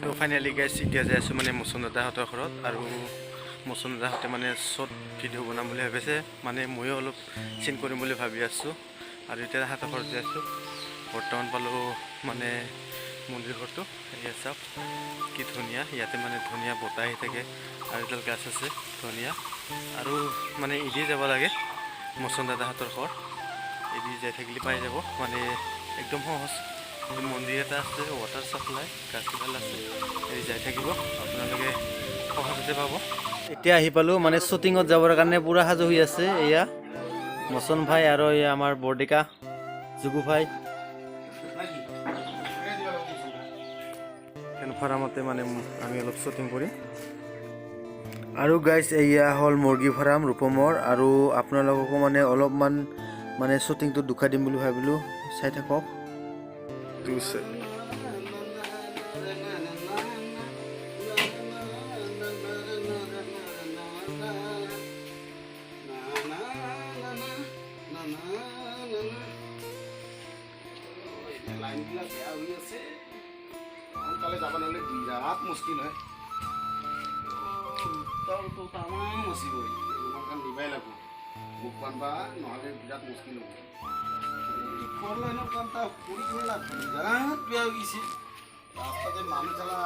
তো ফাইনেলি গাইছ এতিয়া যাই আছোঁ মানে মুচন দাদাহঁতৰ ঘৰত আৰু মুচন দাদাহঁতে মানে শ্বৰ্ট ভিডিঅ' বনাম বুলি ভাবিছে মানে ময়ো অলপ চিন কৰিম বুলি ভাবি আছোঁ আৰু এতিয়া তাহাঁতৰ ঘৰত যাই আছোঁ বৰ্তমান পালোঁ মানে মন্দিৰ ঘৰটো এয়া চাওক কি ধুনীয়া ইয়াতে মানে ধুনীয়া বতাহ আহি থাকে আৰু এডাল গাছ আছে ধুনীয়া আৰু মানে এদি যাব লাগে মুচন দাদাহঁতৰ ঘৰ এদি যাই থাকিলে পাই যাব মানে একদম সহজ মন্দিৰ এটা আছে ৱাটাৰ চাপ্লাই গাছ এডাল আছে এই যাই থাকিব আপোনালোকে সহজতে পাব এতিয়া আহি পালোঁ মানে শ্বুটিঙত যাবৰ কাৰণে পূৰা সাজু হৈ আছে এয়া মুচন ভাই আৰু এয়া আমাৰ বৰডেকা জুগু ভাই ফাৰ্মতে মানে আমি অলপ শ্বুটিং কৰিম আৰু গাইজ এয়া হ'ল মুৰ্গী ফাৰ্ম ৰূপমৰ আৰু আপোনালোককো মানে অলপমান মানে শ্বুটিংটো দুখাই দিম বুলি ভাবিলোঁ চাই থাকক লাইনবিলাক বেয়া হৈ আছে সোনকালে যাব নহ'লে বিৰাট মুস্কিল হয় উত্তৰটো তামাম মচিবই ৰুমালখন দিবাই লাগিব মুখ বান্ধবা নহ'লে বিৰাট মুস্কিল হ'ব ফ'ৰ লাইনৰ কামটা কৰি কিনে লাভ বিৰাট বেয়া হৈ গৈছে ৰাস্তাতে মানুহ চালা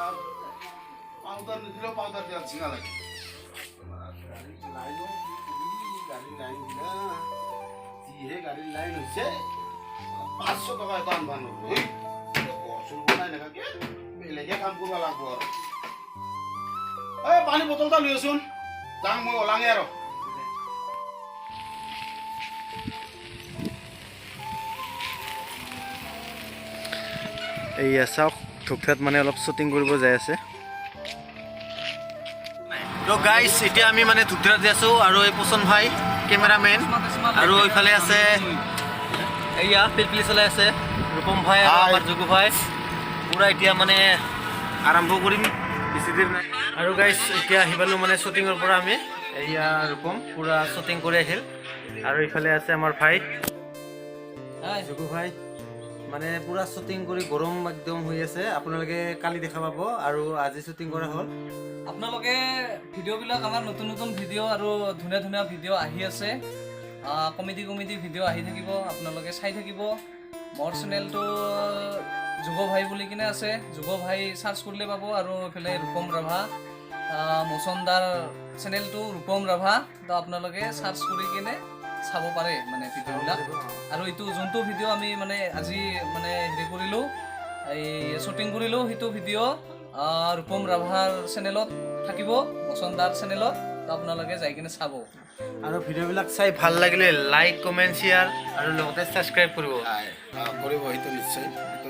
পাউডাৰ নিদিলেও পাউডাৰ দিয়া চিঙা লাগে গাড়ীৰ লাইন দিলা যিহে গাড়ীৰ লাইন হৈছে 500 টকা এটা আনবা নগ'ল বৰচুৰ বনাই নাথাকে বেলেগে কাম কৰিব লাগিব আৰু এই পানী বটল এটা লৈ আছোন যাওঁ মই ওলাঙে আৰু এইয়া চাওক ধূপধাত মানে অলপ শ্বুটিং কৰিব যাই আছে তো গাইজ এতিয়া আমি মানে ধূপধাত যাই আছোঁ আৰু এই পোচন ভাই কেমেৰামেন আৰু এইফালে আছে এয়া পিলপিলি চলাই আছে ৰূপম ভাই আৰু আমাৰ জুগু ভাই পূৰা এতিয়া মানে আৰম্ভ কৰিম বেছি দেৰি নাই আৰু গাইজ এতিয়া আহি পালোঁ মানে শ্বুটিঙৰ পৰা আমি এয়া ৰূপম পূৰা শ্বুটিং কৰি আহিল আৰু ইফালে আছে আমাৰ ভাই জুগু ভাই মানে পূৰা শ্বুটিং কৰি গৰম একদম হৈ আছে আপোনালোকে কালি দেখা পাব আৰু আজি শ্বুটিং কৰা হ'ল আপোনালোকে ভিডিঅ'বিলাক আমাৰ নতুন নতুন ভিডিঅ' আৰু ধুনীয়া ধুনীয়া ভিডিঅ' আহি আছে কমেডি ভিডিঅ' আহি থাকিব আপোনালোকে চাই থাকিব মোৰ চেনেলটো যুগ ভাই বুলি কিনে আছে যুগ ভাই চাৰ্চ কৰিলে পাব আৰু এইফালে ৰূপম ৰাভা মুচনদাৰ চেনেলটো ৰূপম ৰাভা তো আপোনালোকে চাৰ্চ কৰি কিনে চাব পাৰে মানে ভিডিঅ'বিলাক আৰু এইটো যোনটো ভিডিঅ' আমি মানে আজি মানে হেৰি কৰিলোঁ এই শ্বুটিং কৰিলোঁ সেইটো ভিডিঅ' ৰূপম ৰাভাৰ চেনেলত থাকিব মুচনদাৰ চেনেলত তো আপোনালোকে যাই কিনে চাব আৰু ভিডিঅ'বিলাক চাই ভাল লাগিলে লাইক কমেণ্ট শ্বেয়াৰ আৰু লগতে ছাবস্ক্ৰাইব কৰিব কৰিব সেইটো নিশ্চয়